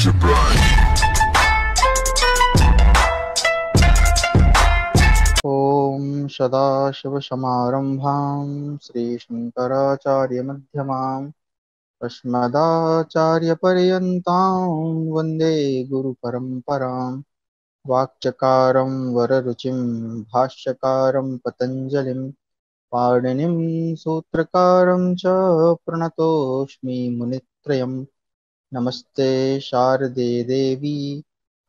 ओम सदाशिवसमारंभां श्रीशंकराचार्यमध्यमाम् अस्मदाचार्यपर्यन्तां वन्दे गुरुपरम्पराम्। वाक्चकारं वररुचिं भाष्यकारं पतञ्जलिं पाणिनिं सूत्रकारं च प्रणतोऽस्मि मुनित्रयम्। नमस्ते शारदे देवी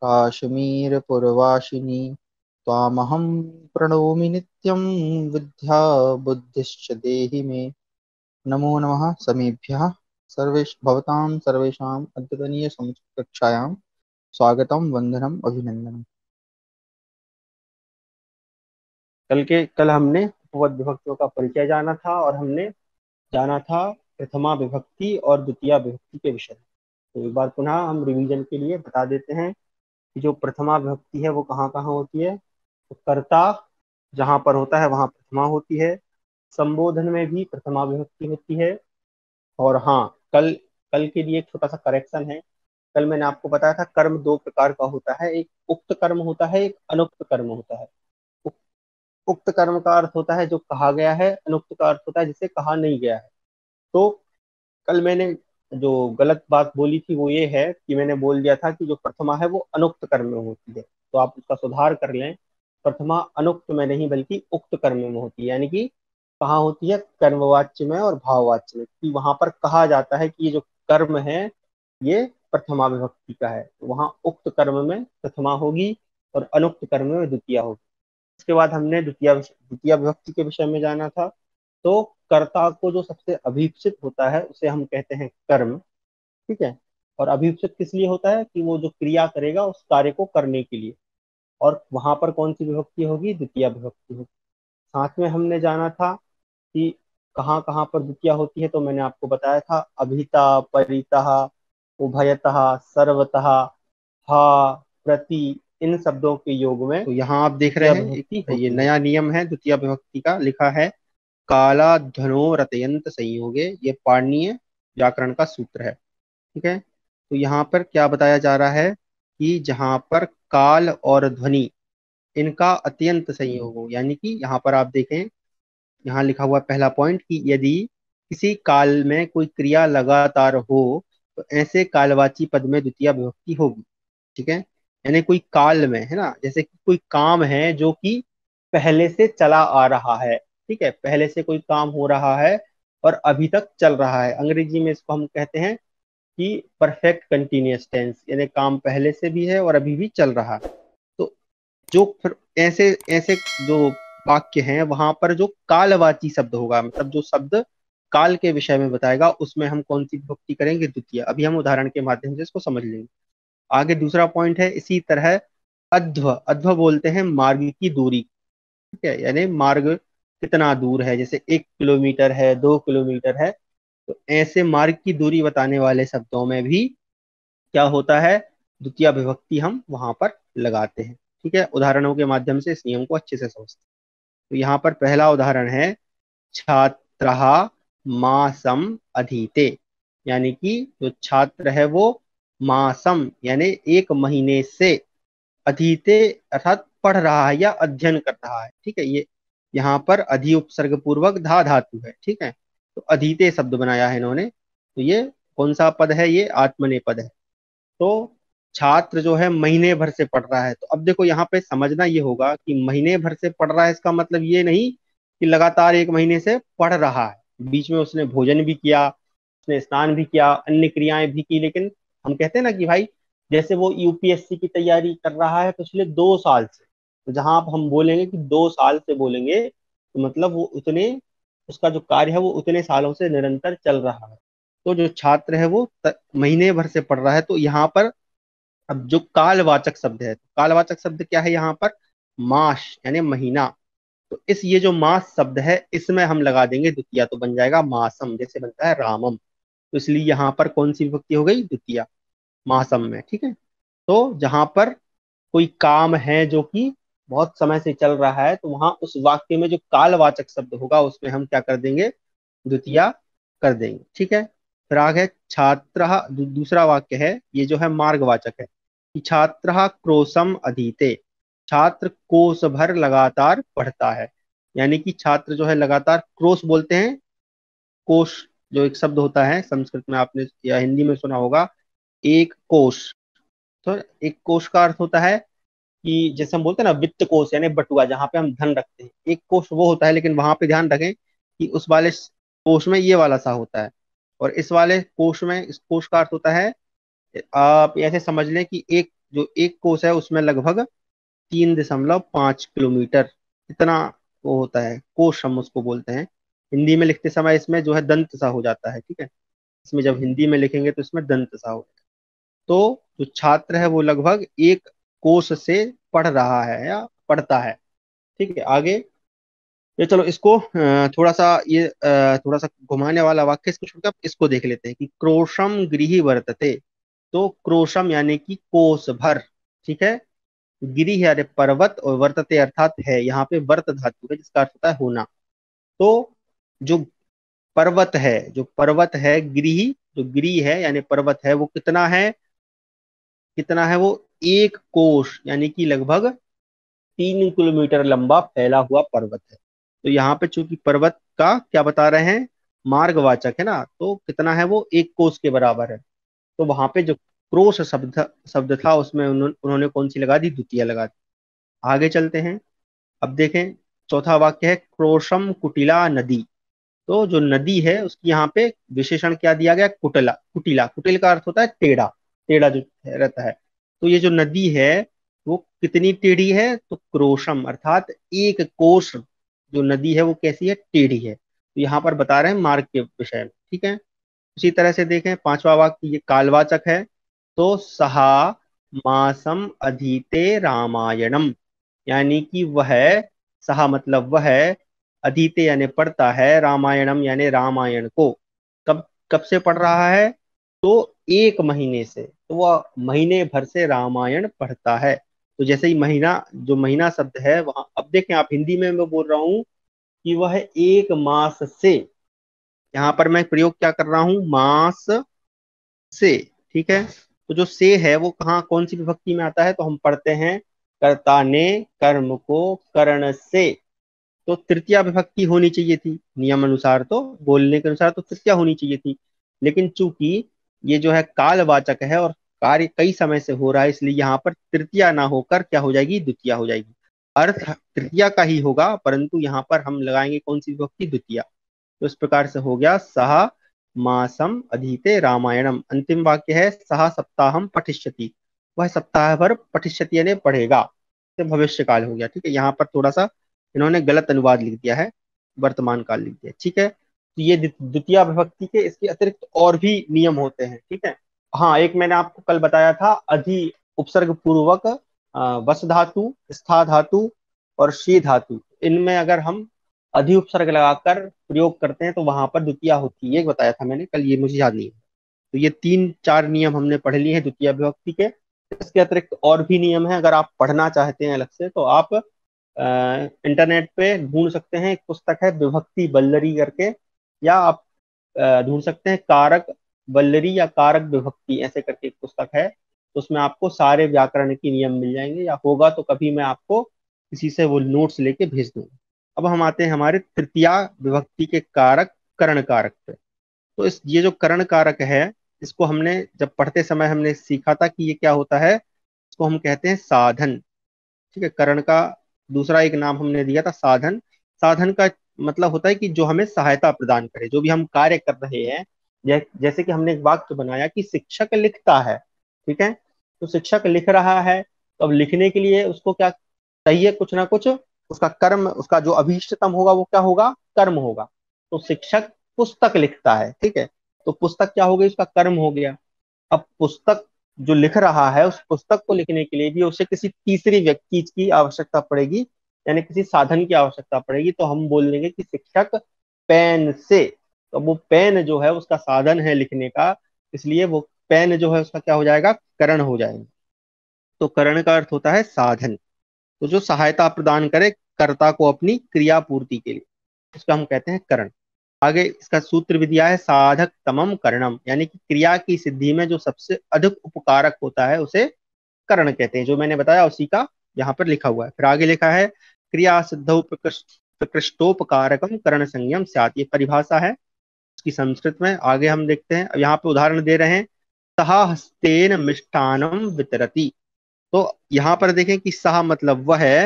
काश्मीरपुरवासिनी त्वामहं प्रणौमि नित्यं विद्या बुद्धिश्च देहि मे। नमो नमः समेभ्यः भवतां सर्वेषाम् अद्यतनीय संस्कृतकक्षायां स्वागतम वंदनम अभिनंदनम। कल हमने उपपद विभक्तियों का परिचय जाना था और हमने जाना था प्रथमा विभक्ति और द्वितीय विभक्ति के विषय। तो एक बार पुनः हम रिवीजन के लिए बता देते हैं कि जो प्रथमा विभक्ति है वो कहाँ कहाँ होती है। तो कर्ता जहाँ पर होता है वहाँ प्रथमा होती है। संबोधन में भी प्रथमा विभक्ति होती है। और हाँ, कल कल के लिए एक छोटा सा करेक्शन है। कल मैंने आपको बताया था कर्म दो प्रकार का होता है, एक उक्त कर्म होता है, एक अनुक्त कर्म होता है। उक्त कर्म का अर्थ होता है जो कहा गया है, अनुक्त का अर्थ होता है जिसे कहा नहीं गया है। तो कल मैंने जो गलत बात बोली थी वो ये है कि मैंने बोल दिया था कि जो प्रथमा है वो अनुक्त कर्म में होती है, तो आप उसका सुधार कर लें। प्रथमा अनुक्त में नहीं बल्कि उक्त कर्म में होती है, यानी कि कहाँ होती है, कर्मवाच्य में और भाववाच्य में, कि वहां पर कहा जाता है कि ये जो कर्म है ये प्रथमा विभक्ति का है, तो वहां उक्त कर्म में प्रथमा होगी और अनुक्त कर्म में द्वितीया होगी। इसके बाद हमने द्वितीय विभक्ति के विषय में जाना था। तो कर्ता को जो सबसे अभीप्सित होता है उसे हम कहते हैं कर्म। ठीक है। और अभीप्सित किस लिए होता है कि वो जो क्रिया करेगा उस कार्य को करने के लिए, और वहां पर कौन सी विभक्ति होगी, द्वितीय विभक्ति होगी। साथ में हमने जाना था कि कहाँ कहाँ पर द्वितीय होती है। तो मैंने आपको बताया था अभिता, परितः, उभयतः, सर्वतः, हा, प्रति, इन शब्दों के योग में तो यहाँ आप देख रहे द्वितीय हैं विभक्ति ये होती है। नया नियम है द्वितीय विभक्ति का, लिखा है काला धनो रतयंत संयोगे। ये पाणिनीय व्याकरण का सूत्र है। ठीक है। तो यहाँ पर क्या बताया जा रहा है कि जहाँ पर काल और ध्वनि इनका अत्यंत संयोग हो, यानी कि यहाँ पर आप देखें, यहाँ लिखा हुआ पहला पॉइंट कि यदि किसी काल में कोई क्रिया लगातार हो तो ऐसे कालवाची पद में द्वितीय विभक्ति होगी। ठीक है। यानी कोई काल में है ना, जैसे कि कोई काम है जो कि पहले से चला आ रहा है। ठीक है, पहले से कोई काम हो रहा है और अभी तक चल रहा है। अंग्रेजी में इसको हम कहते हैं कि परफेक्ट कंटिन्यूअस टेंस, यानी काम पहले से भी है और अभी भी चल रहा है। तो जो फिर ऐसे ऐसे जो वाक्य हैं वहां पर जो कालवाची शब्द होगा, मतलब जो शब्द काल के विषय में बताएगा, उसमें हम कौन सी विभक्ति करेंगे, द्वितीय। अभी हम उदाहरण के माध्यम से इसको समझ लेंगे। आगे दूसरा पॉइंट है इसी तरह अध्व। अध्व बोलते हैं मार्ग की दूरी। ठीक है, यानी मार्ग कितना दूर है, जैसे 1 किलोमीटर है, 2 किलोमीटर है। तो ऐसे मार्ग की दूरी बताने वाले शब्दों में भी क्या होता है, द्वितीय विभक्ति हम वहां पर लगाते हैं। ठीक है, उदाहरणों के माध्यम से इस नियम को अच्छे से समझते हैं। तो यहाँ पर पहला उदाहरण है छात्रः मासम अधीते, यानी कि जो छात्र है वो मासम यानी 1 महीने से, अधीते अर्थात पढ़ रहा है या अध्ययन कर रहा है। ठीक है, ये यहाँ पर अधि उपसर्ग पूर्वक धा धातु है। ठीक है, तो अधीते शब्द बनाया है इन्होंने। तो ये कौन सा पद है, ये आत्मनेपद है। तो छात्र जो है महीने भर से पढ़ रहा है। तो अब देखो यहाँ पे समझना ये होगा कि महीने भर से पढ़ रहा है, इसका मतलब ये नहीं कि लगातार 1 महीने से पढ़ रहा है, बीच में उसने भोजन भी किया, उसने स्नान भी किया, अन्य क्रियाएं भी की। लेकिन हम कहते हैं ना कि भाई जैसे वो यूपीएससी की तैयारी कर रहा है पिछले 2 साल से, तो जहां आप हम बोलेंगे कि 2 साल से बोलेंगे तो मतलब वो उतने, उसका जो कार्य है वो उतने सालों से निरंतर चल रहा है। तो जो छात्र है वो महीने भर से पढ़ रहा है। तो यहाँ पर अब जो कालवाचक शब्द है, तो कालवाचक शब्द क्या है यहाँ पर, मास यानी महीना। तो इस ये जो मास शब्द है इसमें हम लगा देंगे द्वितीय, तो बन जाएगा मासम, जैसे बनता है रामम। तो इसलिए यहाँ पर कौन सी विभक्ति हो गई, द्वितीय, मासम में। ठीक है। तो जहां पर कोई काम है जो कि बहुत समय से चल रहा है, तो वहां उस वाक्य में जो कालवाचक शब्द होगा उसमें हम क्या कर देंगे, द्वितीय कर देंगे। ठीक है। फिर आगे छात्र, दूसरा वाक्य है, ये जो है मार्गवाचक है कि छात्र क्रोशम अधीते, छात्र कोस भर लगातार पढ़ता है। यानी कि छात्र जो है लगातार, क्रोश बोलते हैं कोश, जो एक शब्द होता है संस्कृत में आपने या हिंदी में सुना होगा, एक कोश। तो एक कोश का अर्थ होता है कि जैसे हम बोलते हैं ना वित्त कोश, यानी बटुआ जहाँ पे हम धन रखते हैं, एक कोश वो होता है, लेकिन वहां पे ध्यान रखें कि उस वाले कोश में ये वाला सा होता है, और इस वाले कोश में, इस कोश का अर्थ होता है, आप ऐसे समझ लें कि एक जो एक कोश है उसमें लगभग 3.5 किलोमीटर इतना वो होता है, कोश हम उसको बोलते हैं। हिंदी में लिखते समय इसमें जो है दंत सा हो जाता है, ठीक है, इसमें जब हिंदी में लिखेंगे तो इसमें दंत सा हो। तो जो छात्र है वो लगभग एक कोश से पढ़ रहा है या पढ़ता है। ठीक है, आगे ये चलो इसको थोड़ा सा ये थोड़ा सा घुमाने वाला वाक्य, इसको छोड़कर इसको देख लेते हैं कि क्रोशम गृही वर्तते। तो क्रोशम यानी कि कोस भर, ठीक है, गिरी यानी पर्वत, और वर्तते अर्थात है, यहाँ पे वर्त धातु है जिसका अर्थ होता है होना। तो जो पर्वत है, जो पर्वत है गिरी, जो गिरी है यानी पर्वत है, वो कितना है, कितना है वो, एक कोश यानी कि लगभग 3 किलोमीटर लंबा फैला हुआ पर्वत है। तो यहाँ पे चूंकि पर्वत का क्या बता रहे हैं, मार्गवाचक है ना, तो कितना है वो, एक कोस के बराबर है। तो वहां पे जो क्रोश शब्द शब्द था उसमें उन्होंने कौन सी लगा दी, द्वितीय लगा दी। आगे चलते हैं, अब देखें चौथा वाक्य है क्रोशम कुटिला नदी। तो जो नदी है उसकी यहाँ पे विशेषण क्या दिया गया, कुटला, कुटिला, कुटिल का अर्थ होता है टेढ़ा, टेढ़ा जो रहता है। तो ये जो नदी है वो कितनी टेढ़ी है, तो क्रोशम अर्थात एक कोश जो नदी है वो कैसी है, टेढ़ी है। तो यहाँ पर बता रहे हैं मार्ग के विषय में, ठीक है। उसी तरह से देखें पांचवा वाक्य, ये कालवाचक है। तो सहा मासम अधीते रामायणम, यानी कि वह, सहा मतलब वह, अधीते यानी पढ़ता है, रामायणम यानी रामायण को, कब कब से पढ़ रहा है, तो एक महीने से, तो वह महीने भर से रामायण पढ़ता है। तो जैसे ही महीना, जो महीना शब्द है वहां, अब देखें आप हिंदी में मैं बोल रहा हूँ कि वह एक मास से, यहाँ पर मैं प्रयोग क्या कर रहा हूँ, मास से, ठीक है। तो जो से है वो कहाँ कौन सी विभक्ति में आता है, तो हम पढ़ते हैं कर्ता ने कर्म को करण से, तो तृतीया विभक्ति होनी चाहिए थी नियम अनुसार, तो बोलने के अनुसार तो तृतीया होनी चाहिए थी। लेकिन चूंकि ये जो है कालवाचक है और कार्य कई समय से हो रहा है, इसलिए यहाँ पर तृतीया ना होकर क्या हो जाएगी, द्वितीया हो जाएगी। अर्थ तृतीया का ही होगा, परंतु यहाँ पर हम लगाएंगे कौन सी विभक्ति, द्वितीया। तो इस प्रकार से हो गया सहा मासम अधीते रामायणम। अंतिम वाक्य है सहा सप्ताहम पठिष्यति, वह सप्ताह भर पठिष्यति यानी पढ़ेगा, तो भविष्य काल हो गया, ठीक है। यहाँ पर थोड़ा सा इन्होंने गलत अनुवाद लिख दिया है, वर्तमान काल लिख दिया, ठीक है। तो ये द्वितीय विभक्ति के इसके अतिरिक्त और भी नियम होते हैं, ठीक है। हाँ, एक मैंने आपको कल बताया था, अधि उपसर्ग पूर्वक वस धातु, स्था धातु और शी धातु, इनमें अगर हम अधि उपसर्ग लगाकर प्रयोग करते हैं तो वहां पर द्वितीया होती है, ये बताया था मैंने कल, ये मुझे याद नहीं है। तो ये 3-4 नियम हमने पढ़ लिए हैं द्वितीय विभक्ति के। इसके अतिरिक्त और भी नियम है, अगर आप पढ़ना चाहते हैं अलग से तो आप इंटरनेट पे ढूंढ सकते हैं, एक पुस्तक है विभक्ति बल्लरी करके, या आप ढूंढ सकते हैं कारक बल्लरी या कारक विभक्ति ऐसे करके एक पुस्तक है। तो उसमें आपको सारे व्याकरण के नियम मिल जाएंगे, या होगा तो कभी मैं आपको किसी से वो नोट्स लेके भेज दूंगा। अब हम आते हैं हमारे तृतीया विभक्ति के कारक, करण कारक पे। तो इस ये जो करण कारक है, इसको हमने जब पढ़ते समय हमने सीखा था कि ये क्या होता है, इसको हम कहते हैं साधन, ठीक है। करण का दूसरा एक नाम हमने दिया था साधन। साधन का मतलब होता है कि जो हमें सहायता प्रदान करे, जो भी हम कार्य कर रहे हैं। जैसे कि हमने एक वाक्य बनाया कि शिक्षक लिखता है, ठीक है। तो शिक्षक लिख रहा है, तो अब लिखने के लिए उसको क्या चाहिए, कुछ ना कुछ उसका कर्म, उसका जो अभीष्टतम होगा वो क्या होगा, कर्म होगा। तो शिक्षक पुस्तक लिखता है, ठीक है। तो पुस्तक क्या हो गई, उसका कर्म हो गया। अब पुस्तक जो लिख रहा है, उस पुस्तक को लिखने के लिए भी उसे किसी तीसरी व्यक्ति की आवश्यकता पड़ेगी, यानी किसी साधन की आवश्यकता पड़ेगी। तो हम बोल देंगे कि शिक्षक पेन से, तो वो पेन जो है उसका साधन है लिखने का, इसलिए वो पेन जो है उसका क्या हो जाएगा, करण हो जाएगा। तो करण का अर्थ होता है साधन, तो जो सहायता प्रदान करे कर्ता को अपनी क्रिया पूर्ति के लिए, उसका हम कहते हैं करण। आगे इसका सूत्र भी दिया है, साधक तमम करणम, यानी कि क्रिया की सिद्धि में जो सबसे अधिक उपकारक होता है उसे करण कहते हैं। जो मैंने बताया उसी का यहाँ पर लिखा हुआ है। फिर आगे लिखा है क्रिया सिद्धौ प्रकृष्टोपकारकम करण संयम स्यात्, ये परिभाषा है इसकी संस्कृत में। आगे हम देखते हैं, अब यहाँ पे उदाहरण दे रहे हैं, सहा हस्तेन मिष्ठानम वितरति। तो यहाँ पर देखें कि सहा मतलब वह है,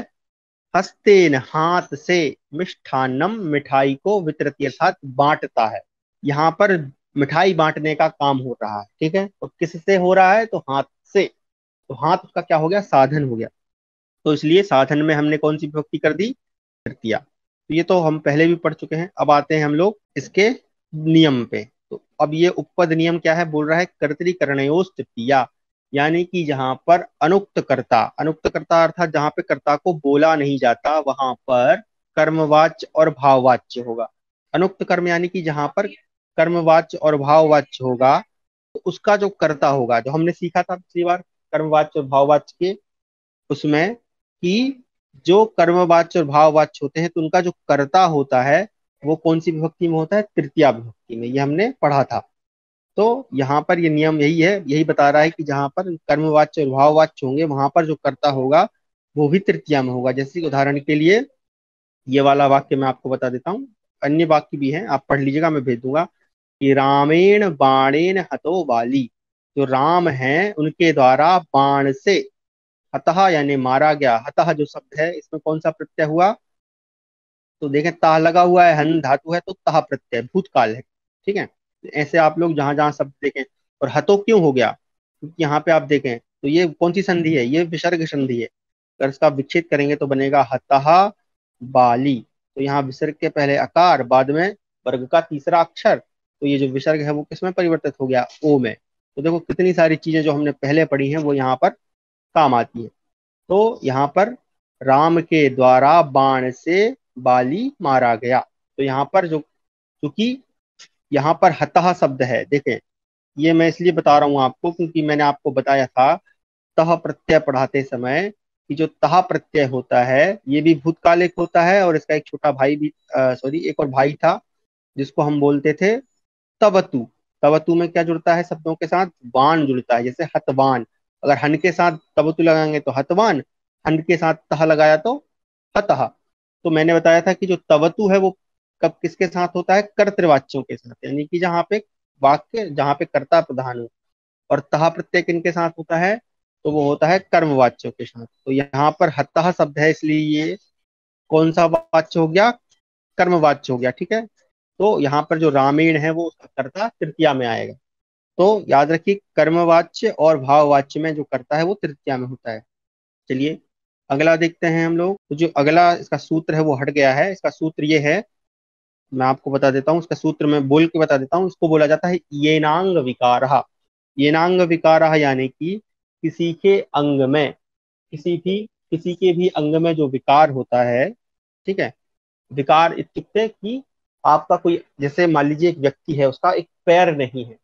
हस्तेन हाथ से, मिष्ठान्नम मिठाई को, वितरती अर्थात बांटता है। यहाँ पर मिठाई बांटने का काम हो रहा है, ठीक है। तो किससे हो रहा है, तो हाथ से। तो हाथ का क्या हो गया, साधन हो गया। तो इसलिए साधन में हमने कौन सी विभक्ति कर दी, तृतीया। तो ये तो हम पहले भी पढ़ चुके हैं। अब आते हैं हम लोग इसके नियम पे। तो अब ये उपपद नियम क्या है, बोल रहा है कर्तरीकरणयोस् तृतीया, यानी कि जहां पर अनुक्त कर्ता अर्थात जहां पे कर्ता को बोला नहीं जाता वहां पर कर्मवाच्य और भाववाच्य होगा। अनुक्त कर्म यानी कि जहां पर कर्मवाच्य और भाववाच्य होगा, तो उसका जो कर्ता होगा, जो हमने सीखा था पिछली बार कर्मवाच्य और भाववाच्य के उसमें, कि जो कर्मवाच्य और भाववाच्य होते हैं तो उनका जो कर्ता होता है वो कौन सी विभक्ति में होता है, तृतीया विभक्ति में। ये हमने पढ़ा था। तो यहाँ पर ये नियम यही है, यही बता रहा है कि जहां पर कर्मवाच्य और भाववाच्य होंगे वहां पर जो कर्ता होगा वो भी तृतीया में होगा। जैसे उदाहरण के लिए ये वाला वाक्य मैं आपको बता देता हूँ, अन्य वाक्य भी हैं, आप पढ़ लीजिएगा, मैं भेज दूंगा कि रामेण बाणेन हतो बाली, जो राम हैं उनके द्वारा बाण से, हतः यानी मारा गया, हतः जो शब्द है इसमें कौन सा प्रत्यय हुआ, तो देखें ता लगा हुआ है, हन धातु है, तो तह प्रत्यय भूतकाल है, ठीक है। ऐसे आप लोग जहां जहां शब्द देखें। और हतो क्यों हो गया, क्योंकि यहाँ पे आप देखें तो ये कौन सी संधि है, ये विसर्ग संधि है। अगर इसका विच्छेद करेंगे तो बनेगा हतः बाली। तो यहाँ विसर्ग के पहले अकार, बाद में वर्ग का तीसरा अक्षर, तो ये जो विसर्ग है वो किसमें परिवर्तित हो गया, ओ में। तो देखो कितनी सारी चीजें जो हमने पहले पढ़ी हैं वो यहाँ पर काम आती है। तो यहाँ पर राम के द्वारा बाण से बाली मारा गया। तो यहाँ पर जो, क्योंकि यहाँ पर हतः शब्द है, देखें ये मैं इसलिए बता रहा हूँ आपको क्योंकि मैंने आपको बताया था तह प्रत्यय पढ़ाते समय कि जो तह प्रत्यय होता है ये भी भूतकालिक होता है, और इसका एक छोटा भाई भी, सॉरी एक और भाई था जिसको हम बोलते थे तवतु। तवतु में क्या जुड़ता है शब्दों के साथ, वान जुड़ता है, जैसे हतवान। अगर हन के साथ तवतु लगाएंगे तो हतवान, हन के साथ तह लगाया तो हतः। तो मैंने बताया था कि जो तवतु है वो कब किसके साथ होता है, कर्तृवाच्यों के साथ, यानी कि जहाँ पे वाक्य, जहाँ पे कर्ता प्रधान हो। और तह प्रत्यय किनके साथ होता है, तो वो होता है कर्मवाच्यों के साथ। तो यहाँ पर हतः शब्द है इसलिए ये कौन सा वाच्य हो गया, कर्मवाच्य हो गया, ठीक है। तो यहाँ पर जो रामेण है वो उसका कर्ता तृतीया में आएगा। तो याद रखिए कर्मवाच्य और भाववाच्य में जो कर्ता है वो तृतीया में होता है। चलिए अगला देखते हैं हम लोग। तो जो अगला इसका सूत्र है वो हट गया है। इसका सूत्र ये है, मैं आपको बता देता हूँ, इसका सूत्र मैं बोल के बता देता हूँ। इसको बोला जाता है येनांग विकारः। येनांग विकारः यानी कि किसी के अंग में, किसी के भी अंग में जो विकार होता है, ठीक है। विकार इत्युक्ते कि आपका कोई, जैसे मान लीजिए एक व्यक्ति है उसका एक पैर नहीं है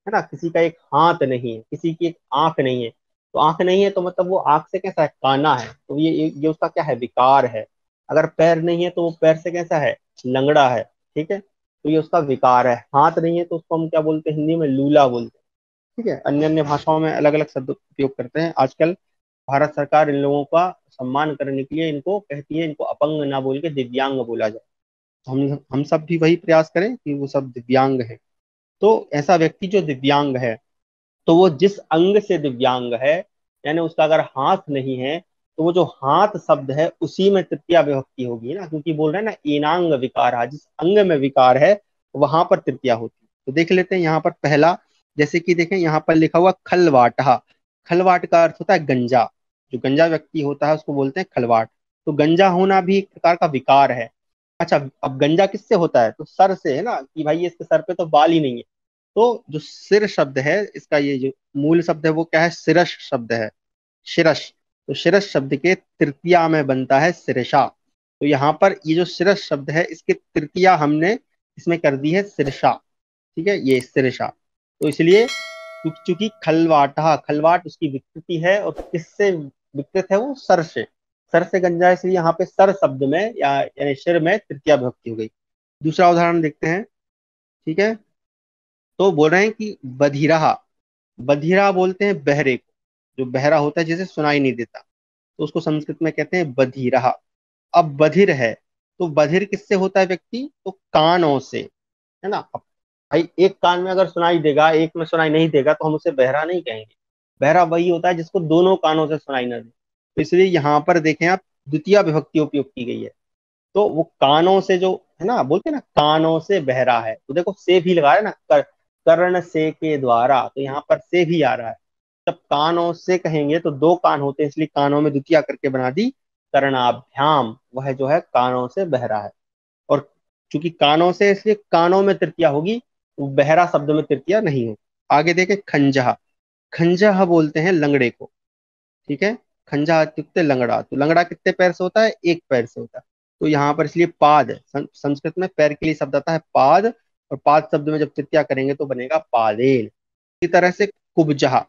ना, किसी का एक हाथ नहीं है, किसी की एक आंख नहीं है। तो आंख नहीं है तो मतलब वो आंख से कैसा है, काना है, तो ये उसका क्या है, विकार है। अगर पैर नहीं है तो वो पैर से कैसा है, लंगड़ा है, ठीक है। तो ये उसका विकार है। हाथ नहीं है तो उसको हम क्या बोलते हैं, हिंदी में लूला बोलते हैं, ठीक है। अन्य अन्य भाषाओं में अलग अलग शब्द उपयोग करते हैं। आजकल भारत सरकार इन लोगों का सम्मान करने के लिए इनको कहती है, इनको अपंग ना बोल के दिव्यांग बोला जाए। तो हम सब भी वही प्रयास करें कि वो सब दिव्यांग है। तो ऐसा व्यक्ति जो दिव्यांग है, तो वो जिस अंग से दिव्यांग है, यानी उसका अगर हाथ नहीं है, तो वो जो हाथ शब्द है उसी में तृतीया विभक्ति होगी ना, क्योंकि बोल रहे हैं ना एनांग विकार, जिस अंग में विकार है वहां पर तृतीया होती है। तो देख लेते हैं यहाँ पर पहला, जैसे कि देखें यहाँ पर लिखा हुआ खलवाट। खलवाट का अर्थ होता है गंजा। जो गंजा व्यक्ति होता है उसको बोलते हैं खलवाट। तो गंजा होना भी एक प्रकार का विकार है। अच्छा, अब गंजा किससे होता है, तो सर से है ना, कि भाई इसके सर पे तो बाल ही नहीं है। तो जो सिर शब्द है इसका, ये जो मूल शब्द है वो क्या है, शिरस शब्द है, शिरस। तो शिरस शब्द के तृतीया में बनता है सिरसा। तो यहाँ पर ये जो शिरस शब्द है इसकी तृतीया हमने इसमें कर दी है सिरसा, ठीक है, ये सिरसा। तो इसलिए चूंकि खलवाटा, खलवाट उसकी विकृति है, और किससे विकृत है, वो सर से, सर से गंजा है, इसलिए यहाँ पे सर शब्द में या यानी सिर में तृतीया विभक्ति हो गई। दूसरा उदाहरण देखते हैं। ठीक है। तो बोल रहे हैं कि बधिरा, बधिरा बोलते हैं बहरे को, जो बहरा होता है जिसे सुनाई नहीं देता, तो उसको संस्कृत में कहते हैं बधिरा। अब बधिर है, तो बधिर किससे होता है व्यक्ति, तो कानों से, है ना। अब भाई एक कान में अगर सुनाई देगा, एक में सुनाई नहीं देगा, तो हम उसे बहरा नहीं कहेंगे। बहरा वही होता है जिसको दोनों कानों से सुनाई ना दे। तो इसलिए यहाँ पर देखें आप, द्वितीय विभक्ति उपयोग की गई है। तो वो कानों से जो, है ना, बोलते हैं ना कानों से बहरा है, तो देखो से भी लगा है ना, कर्ण से के द्वारा, तो यहाँ पर से भी आ रहा है। जब कानों से कहेंगे तो दो कान होते हैं, इसलिए कानों में द्वितीय करके बना दी कर्णाभ्याम, वह जो है कानों से बहरा है। और चूंकि कानों से, इसलिए कानों में तृतीया होगी, तो बहरा शब्द में तृतीया नहीं हो। आगे देखें खंजह, खंजह बोलते हैं लंगड़े को, ठीक है। खंजा इत्युक्ते लंगड़ा, तो लंगड़ा कितने पैर से होता है, एक पैर से होता है। तो यहाँ पर इसलिए पाद, संस्कृत में पैर के लिए शब्द आता है पाद, और पाद शब्द में जब तृतीया करेंगे तो बनेगा पादेन। इसी तरह से कुब्जा,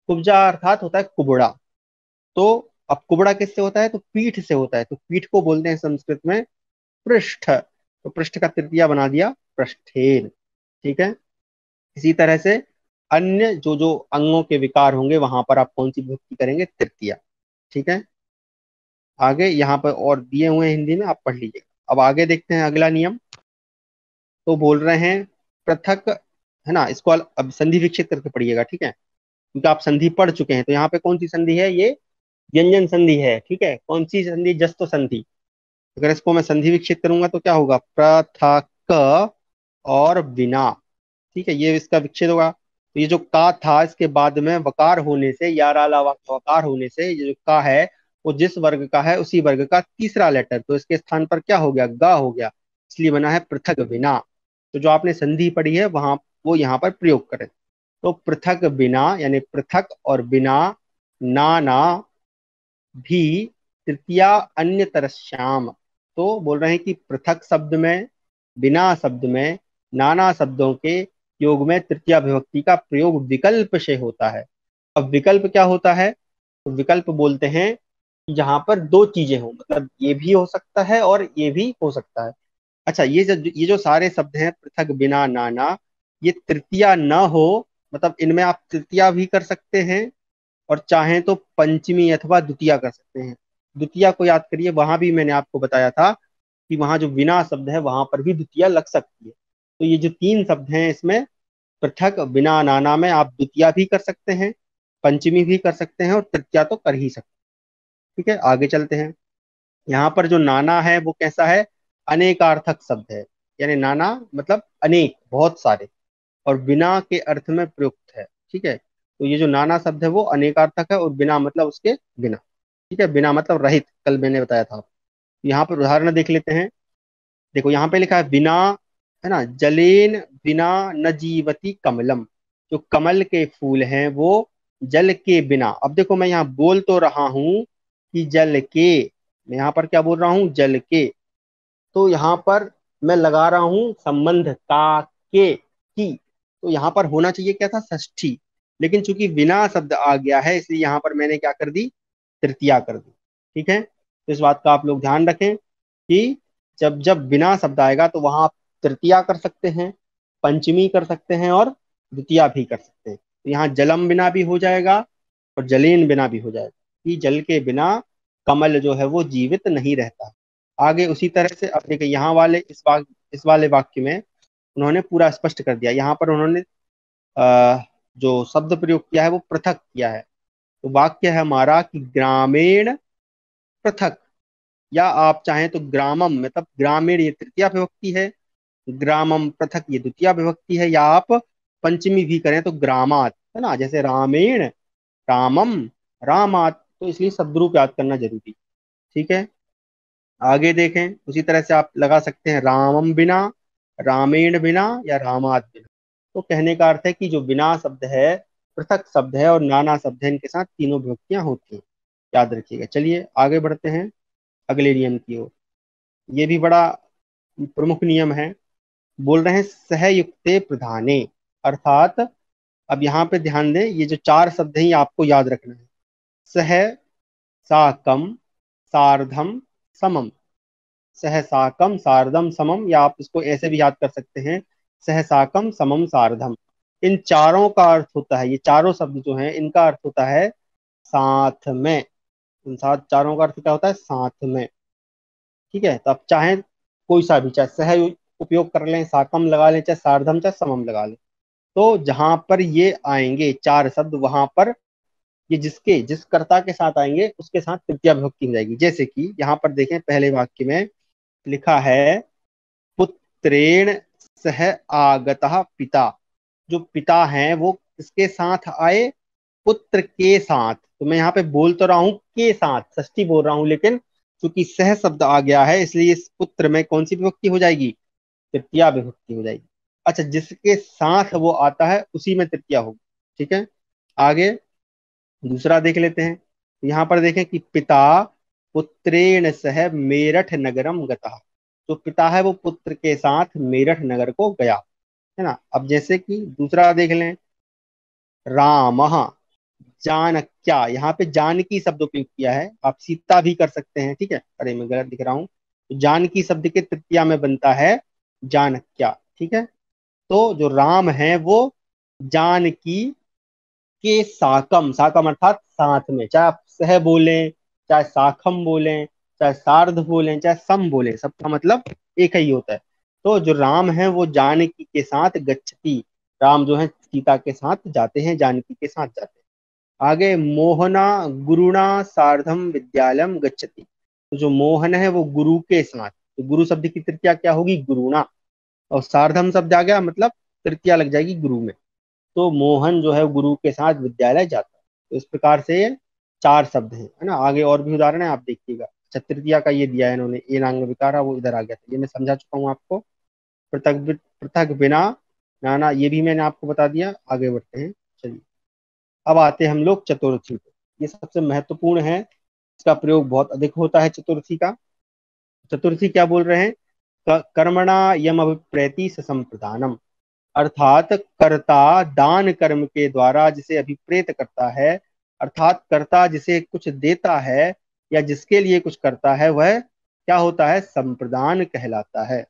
कुब्जा अर्थात होता है कुबड़ा। तो अब कुबड़ा किससे होता है, तो पीठ से होता है, तो पीठ को बोलते हैं संस्कृत में पृष्ठ, तो पृष्ठ का तृतीया बना दिया पृष्ठेन, ठीक है। इसी तरह से अन्य जो जो अंगों के विकार होंगे वहां पर आप कौन सी विभक्ति करेंगे, तृतीया, ठीक है। आगे यहाँ पर और दिए हुए हैं हिंदी में, आप पढ़ लीजिएगा। अब आगे देखते हैं अगला नियम। तो बोल रहे हैं पृथक, है ना, इसको अब संधि विकसित करके पढ़िएगा, ठीक है, क्योंकि आप संधि पढ़ चुके हैं। तो यहाँ पे कौन सी संधि है, ये व्यंजन संधि है, ठीक है। कौन सी संधि, जस्तो संधि। अगर इसको मैं संधि विकसित करूंगा तो क्या होगा, पृथक और बिना, ठीक है, ये इसका विच्छेद होगा। तो ये जो का था, इसके बाद में वकार होने से, याराला वकार होने से, ये जो का है वो जिस वर्ग का है उसी वर्ग का तीसरा लेटर, तो इसके स्थान पर क्या हो गया, गा हो गया, इसलिए बना है पृथक बिना। तो जो आपने संधि पढ़ी है वहां, वो यहाँ पर प्रयोग करें। तो पृथक बिना यानी पृथक और बिना, नाना भी, तृतीया अन्य तरस्याम। तो बोल रहे हैं कि पृथक शब्द में, बिना शब्द में, नाना शब्दों के योग में तृतीया विभक्ति का प्रयोग विकल्प से होता है। अब विकल्प क्या होता है, तो विकल्प बोलते हैं कि जहां पर दो चीजें हों, मतलब ये भी हो सकता है और ये भी हो सकता है। अच्छा, ये जो सारे शब्द हैं पृथक बिना नाना, ये तृतीया न हो, मतलब इनमें आप तृतीया भी कर सकते हैं, और चाहें तो पंचमी अथवा द्वितीया कर सकते हैं। द्वितीया को याद करिए, वहां भी मैंने आपको बताया था कि वहां जो बिना शब्द है वहां पर भी द्वितीया लग सकती है। तो ये जो तीन शब्द हैं इसमें, पृथक बिना नाना में आप द्वितीया भी कर सकते हैं, पंचमी भी कर सकते हैं, और तृतीया तो कर ही सकते हैं, ठीक है। आगे चलते हैं। यहाँ पर जो नाना है वो कैसा है, अनेकार्थक शब्द है, यानी नाना मतलब अनेक, बहुत सारे, और बिना के अर्थ में प्रयुक्त है, ठीक है। तो ये जो नाना शब्द है वो अनेकार्थक है, और बिना मतलब उसके बिना, ठीक है, बिना मतलब रहित, कल मैंने बताया था। यहाँ पर उदाहरण देख लेते हैं। देखो यहाँ पे लिखा है बिना, है ना, जलेन बिना न जीवती कमलम, जो कमल के फूल हैं वो जल के बिना। अब देखो मैं यहाँ बोल तो रहा हूं कि जल के, मैं यहाँ पर क्या बोल रहा हूँ, जल के। तो यहाँ पर मैं लगा रहा हूँ संबंध का, के, की। तो यहाँ पर होना चाहिए क्या था, षष्ठी, लेकिन चूंकि बिना शब्द आ गया है इसलिए यहाँ पर मैंने क्या कर दी, तृतीया कर दी, ठीक है। तो इस बात का आप लोग ध्यान रखें कि जब जब बिना शब्द आएगा तो वहां आप तृतीया कर सकते हैं, पंचमी कर सकते हैं, और द्वितीया भी कर सकते हैं। तो यहाँ जलम बिना भी हो जाएगा, और जलेन बिना भी हो जाएगा, कि जल के बिना कमल जो है वो जीवित नहीं रहता। आगे उसी तरह से अब देखिए यहाँ वाले इस वाले वाक्य में उन्होंने पूरा स्पष्ट कर दिया। यहाँ पर उन्होंने जो शब्द प्रयोग किया है वो पृथक किया है। तो वाक्य है हमारा कि ग्रामीण पृथक, या आप चाहें तो ग्रामम, मतलब ग्रामीण ये तृतीया विभक्ति है, ग्रामम पृथक ये द्वितीया विभक्ति है, या आप पंचमी भी करें तो ग्रामात, है ना, जैसे रामेण, रामम, रामात। तो इसलिए शब्द रूप याद करना जरूरी, ठीक है। आगे देखें, उसी तरह से आप लगा सकते हैं रामम बिना, रामेण बिना, या रामात बिना। तो कहने का अर्थ है कि जो बिना शब्द है, पृथक शब्द है, और नाना शब्द है, इनके साथ तीनों विभक्तियां होती हैं, याद रखिएगा। चलिए आगे बढ़ते हैं अगले नियम की ओर। ये भी बड़ा प्रमुख नियम है। बोल रहे हैं सहयुक्ते प्रधाने, अर्थात अब यहाँ पे ध्यान दें, ये जो चार शब्द हैं ये आपको याद रखना है। सह, साकम, सार्धम, समम। सह, साकम, सार्धम, समम, या आप इसको ऐसे भी याद कर सकते हैं सहसाकम समम सार्धम। इन चारों का अर्थ होता है, ये चारों शब्द जो हैं इनका अर्थ होता है साथ में। इन सात चारों का अर्थ क्या होता है? साथ में। ठीक है, तो आप चाहें कोई सा भी, चाहे सह उपयोग कर लें, साकम लगा लें, चाहे सार्धम, चाहे समम लगा लें। तो जहां पर ये आएंगे चार शब्द, वहां पर ये जिसके जिस कर्ता के साथ आएंगे उसके साथ तृतीया विभक्ति हो जाएगी। जैसे कि यहाँ पर देखें, पहले वाक्य में लिखा है पुत्रेण सह आगतः पिता। जो पिता हैं वो किसके साथ आए? पुत्र के साथ। तो मैं यहाँ पे बोल तो रहा हूं के साथ, षष्ठी बोल रहा हूं, लेकिन चूंकि सह शब्द आ गया है इसलिए इस पुत्र में कौन सी विभक्ति हो जाएगी? तृतीया विभक्ति हो जाएगी। अच्छा, जिसके साथ वो आता है उसी में तृतीया होगी। ठीक है, आगे दूसरा देख लेते हैं। यहाँ पर देखें कि पिता पुत्रेण सह मेरठ नगरम गता। जो पिता है वो पुत्र के साथ मेरठ नगर को गया, है ना। अब जैसे कि दूसरा देख लें, राम जानक्या। यहाँ पे जानकी शब्द उपयोग किया है, आप सीता भी कर सकते हैं। ठीक है, अरे मैं गलत लिख रहा हूँ। तो जानकी शब्द के तृतीया में बनता है जानक्या। ठीक है, तो जो राम है वो जानकी के साकम, साकम अर्थात साथ में, चाहे आप सह बोलें, चाहे साखम बोलें, चाहे सार्ध बोलें, चाहे सम बोलें, सबका मतलब एक ही होता है। तो जो राम है वो जानकी के साथ गच्छति। राम जो है सीता के साथ जाते हैं, जानकी के साथ जाते हैं। आगे मोहना गुरुणा सार्धम विद्यालयम गच्छति। तो जो मोहन है वो गुरु के साथ, तो गुरु शब्द की तृतीया क्या होगी? गुरुणा। और सार्धम शब्द आ गया मतलब तृतीया लग जाएगी गुरु में। तो मोहन जो है गुरु के साथ विद्यालय जाता है। तो इस प्रकार से ये चार शब्द हैं, है ना। आगे और भी उदाहरण है, आप देखिएगा। अच्छा, तृतीया का ये दिया है इन्होंने, ये नांग विकारा, वो इधर आ गया था, ये मैं समझा चुका हूँ आपको। पृथक पृथक बिना नाना, ये भी मैंने आपको बता दिया। आगे बढ़ते हैं, चलिए। अब आते हैं हम लोग चतुर्थी पे। ये सबसे महत्वपूर्ण है, इसका प्रयोग बहुत अधिक होता है चतुर्थी का। चतुर्थी क्या बोल रहे हैं? कर्मणा यम अभिप्रेति संप्रदानम। अर्थात कर्ता दान कर्म के द्वारा जिसे अभिप्रेत करता है, अर्थात कर्ता जिसे कुछ देता है या जिसके लिए कुछ करता है, वह क्या होता है? संप्रदान कहलाता है।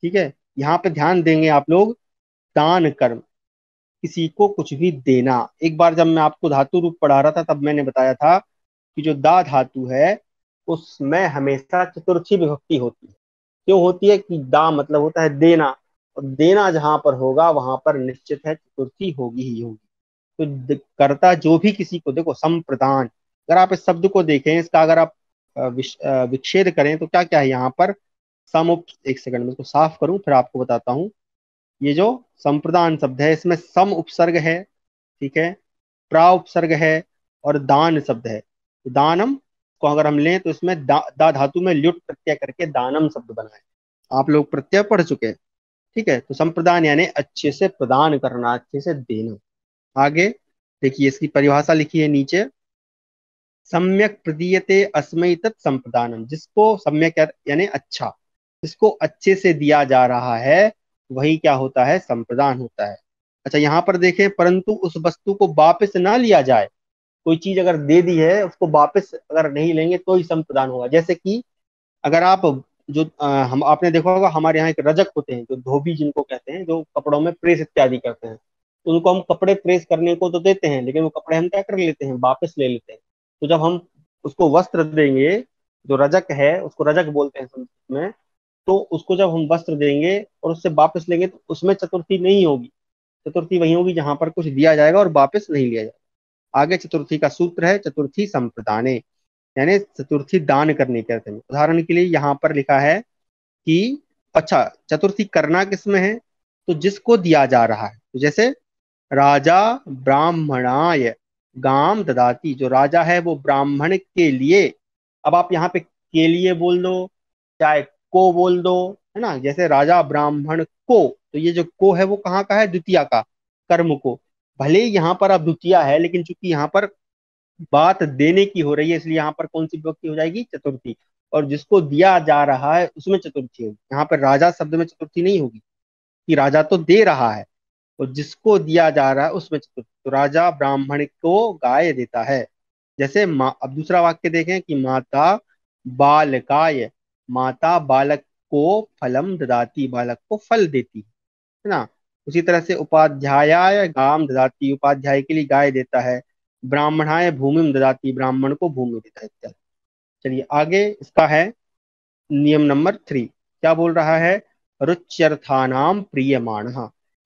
ठीक है, यहाँ पे ध्यान देंगे आप लोग। दान कर्म, किसी को कुछ भी देना। एक बार जब मैं आपको धातु रूप पढ़ा रहा था तब मैंने बताया था कि जो दा धातु है उसमें हमेशा चतुर्थी विभक्ति होती है। क्यों होती है? कि दा मतलब होता है देना, और देना जहां पर होगा वहां पर निश्चित है चतुर्थी होगी ही होगी। तो कर्ता जो भी किसी को, देखो संप्रदान, अगर आप इस शब्द को देखें, इसका अगर आप विच्छेद करें तो क्या क्या है यहाँ पर? एक सेकंड में इसको साफ करूं फिर आपको बताता हूँ। ये जो संप्रदान शब्द है इसमें सम उपसर्ग है, ठीक है, प्रा उपसर्ग है, और दान शब्द है। तो दानम को अगर हम लें तो इसमें दा धातु में ल्युट प्रत्यय करके दानम शब्द बना है। आप लोग प्रत्यय पढ़ चुके हैं। ठीक है, तो संप्रदान यानी अच्छे से प्रदान करना, अच्छे से देना। आगे देखिए, इसकी परिभाषा लिखी है नीचे। सम्यक प्रदीयते अस्मै तत् संप्रदानम। जिसको सम्यक यानी अच्छा, जिसको अच्छे से दिया जा रहा है वही क्या होता है? संप्रदान होता है। अच्छा, यहाँ पर देखें, परंतु उस वस्तु को वापस ना लिया जाए। कोई चीज अगर दे दी है उसको वापस अगर नहीं लेंगे तो ही संप्रदान होगा। जैसे कि अगर आप जो हम आपने देखा होगा हमारे यहाँ एक रजक होते हैं, जो धोबी जिनको कहते हैं, जो कपड़ों में प्रेस इत्यादि करते हैं। तो उनको हम कपड़े प्रेस करने को तो देते हैं, लेकिन वो कपड़े हम क्या कर लेते हैं? वापस ले लेते हैं। तो जब हम उसको वस्त्र देंगे, जो रजक है उसको रजक बोलते हैं संस्कृत में, तो उसको जब हम वस्त्र देंगे और उससे वापस लेंगे तो उसमें चतुर्थी नहीं होगी। चतुर्थी वही होगी जहां पर कुछ दिया जाएगा और वापस नहीं लिया जाएगा। आगे चतुर्थी का सूत्र है चतुर्थी संप्रदाने, यानी चतुर्थी दान करने के अर्थ में। उदाहरण के लिए यहाँ पर लिखा है कि अच्छा, चतुर्थी करना किसमें है? तो जिसको दिया जा रहा है। तो जैसे राजा ब्राह्मणाय गाम ददाती। जो राजा है वो ब्राह्मण के लिए, अब आप यहाँ पे के लिए बोल दो, चाहे को बोल दो, है ना। जैसे राजा ब्राह्मण को, तो ये जो को है वो कहाँ का है? द्वितीया का, कर्म को। भले ही यहाँ पर अब द्वितीया है, लेकिन चूंकि यहाँ पर बात देने की हो रही है इसलिए यहाँ पर कौन सी विभक्ति हो जाएगी? चतुर्थी। और जिसको दिया जा रहा है उसमें चतुर्थी होगी। यहाँ पर राजा शब्द में चतुर्थी नहीं होगी, कि राजा तो दे रहा है, और जिसको दिया जा रहा है उसमें चतुर्थी। तो राजा ब्राह्मण को गाय देता है। जैसे माँ, अब दूसरा वाक्य देखें कि माता बालकाय, माता बालक को फलम ददाती, बालक को फल देती है। है ना। उसी तरह से उपाध्यायाय गाम ददाती, उपाध्याय के लिए गाय देता है। ब्राह्मणाय भूमिम ददाती, ब्राह्मण को भूमि देता है इत्यादि। चलिए आगे इसका है नियम नंबर 3। क्या बोल रहा है? रुच्यर्थानाम प्रियमाण,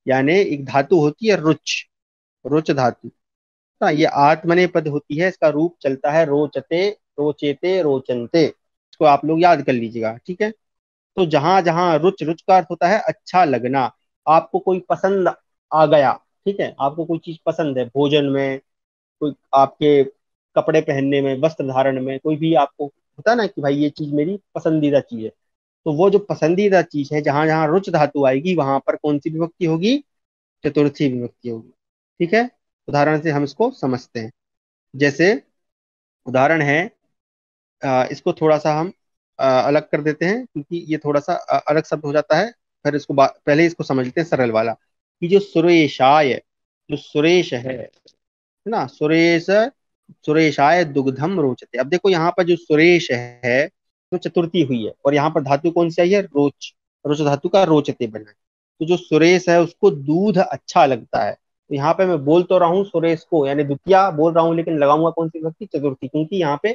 यानी एक धातु होती है रुच, रुच धातु। हाँ, ये आत्मनेपद होती है, इसका रूप चलता है रोचते, रोचेते, रोचनते। इसको आप लोग याद कर लीजिएगा, ठीक है। तो जहां जहां रुच, रुच का अर्थ होता है अच्छा लगना, आपको कोई पसंद आ गया, ठीक है, आपको कोई चीज पसंद है, भोजन में, कोई आपके कपड़े पहनने में, वस्त्र धारण में, कोई भी आपको होता है ना कि भाई ये चीज मेरी पसंदीदा चीज है। तो वो जो पसंदीदा चीज है, जहां जहां रुच धातु आएगी वहां पर कौन सी विभक्ति होगी? चतुर्थी विभक्ति होगी, ठीक है। उदाहरण से हम इसको समझते हैं। जैसे उदाहरण है, इसको थोड़ा सा हम अलग कर देते हैं, क्योंकि ये थोड़ा सा अलग शब्द हो जाता है। फिर इसको पहले इसको समझते हैं सरल वाला, कि जो सुरेशाय, जो सुरेश है ना, सुरेश, सुरेशाय दुग्धम रोचते। अब देखो यहाँ पर जो सुरेश है तो चतुर्थी हुई है, और यहाँ पर धातु कौन सी आई है? रोच, रोच धातु का रोचते बना है। तो जो सुरेश है उसको दूध अच्छा लगता है। तो यहाँ पे मैं बोल तो रहा हूँ सुरेश को, यानी द्वितीया बोल रहा हूँ, लेकिन लगाऊंगा कौन सी विभक्ति? चतुर्थी, क्योंकि यहाँ पे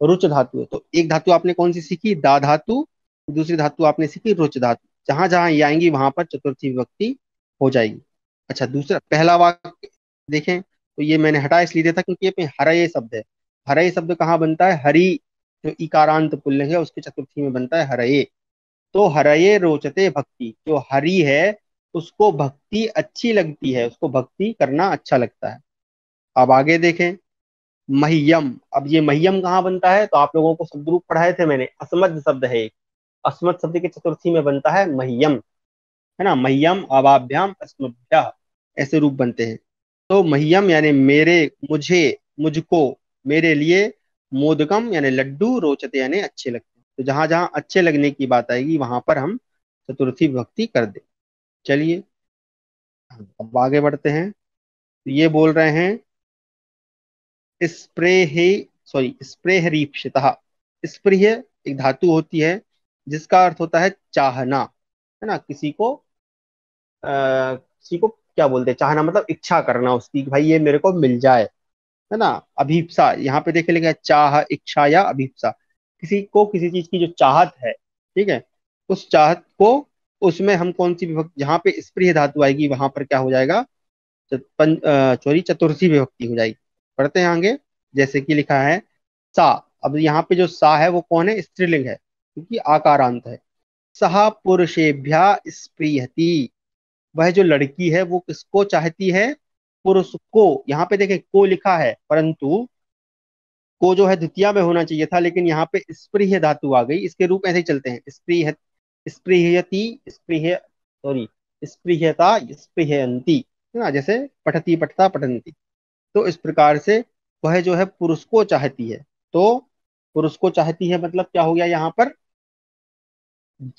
रुच धातु है। तो एक धातु आपने कौन सी सीखी? दा धातु। दूसरी धातु आपने सीखी रुच धातु। जहां जहां ये आएंगी वहां पर चतुर्थी विभक्ति हो जाएगी। अच्छा, दूसरा पहला वाक्य देखें, तो ये मैंने हटा इसलिए दिया था क्योंकि ये पे हरये शब्द है। हरये शब्द कहाँ बनता है? हरि, जो इकारांत पुल्लिंग है उसकी चतुर्थी में बनता है हरये। तो हरये रोचते भक्ति, जो हरि है उसको भक्ति अच्छी लगती है, उसको भक्ति करना अच्छा लगता है। अब आगे देखें, मह्यम। अब ये मह्यम कहाँ बनता है? तो आप लोगों को शब्द रूप पढ़ाए थे मैंने, अस्मद शब्द है एक, अस्मद शब्द की चतुर्थी में बनता है मह्यम, है ना। मह्यम अवाभ्याम अस्मभ्यः, ऐसे रूप बनते हैं। तो मह्यम यानी मेरे, मुझे, मुझको, मेरे लिए, मोदकम यानी लड्डू, रोचते यानी अच्छे लगते हैं। तो जहां जहां अच्छे लगने की बात आएगी वहां पर हम चतुर्थी विभक्ति कर दे। चलिए अब आगे बढ़ते हैं। तो ये बोल रहे हैं स्प्रेह, सॉरी स्प्रेहरीप्सितः। स्प्रिय एक धातु होती है जिसका अर्थ होता है चाहना, है ना। किसी को क्या बोलते हैं? चाहना मतलब इच्छा करना उसकी, कि भाई ये मेरे को मिल जाए, है ना। अभीप्सा, यहाँ पे देखे लिखा है चाह, इच्छा या अभीप्सा। किसी को किसी चीज की जो चाहत है, ठीक है, उस चाहत को, उसमें हम कौन सी विभक्ति, जहाँ पे स्प्रिय धातु आएगी वहां पर क्या हो जाएगा? सॉरी चतुर्थी विभक्ति हो जाएगी। पढ़ते हैं आगे, जैसे कि लिखा है सा। अब यहाँ पे जो सा है वो कौन है? स्त्रीलिंग है, क्योंकि आकारांत है। सहा पुरुषेभ्या स्प्रियति, वह जो लड़की है वो किसको चाहती है? पुरुष को। यहाँ पे देखें को लिखा है, परंतु को जो है द्वितीया में होना चाहिए था, लेकिन यहाँ पे स्पृह धातु आ गई। इसके रूप ऐसे ही चलते हैं, स्पृह, स्पृहयति, स्पृह, सॉरी स्पृहयता, स्पृहयंती, है ना। जैसे पठती, पठता, पठंती। तो इस प्रकार से वह जो है पुरुष को चाहती है। तो पुरुष को चाहती है मतलब क्या हो गया यहाँ पर?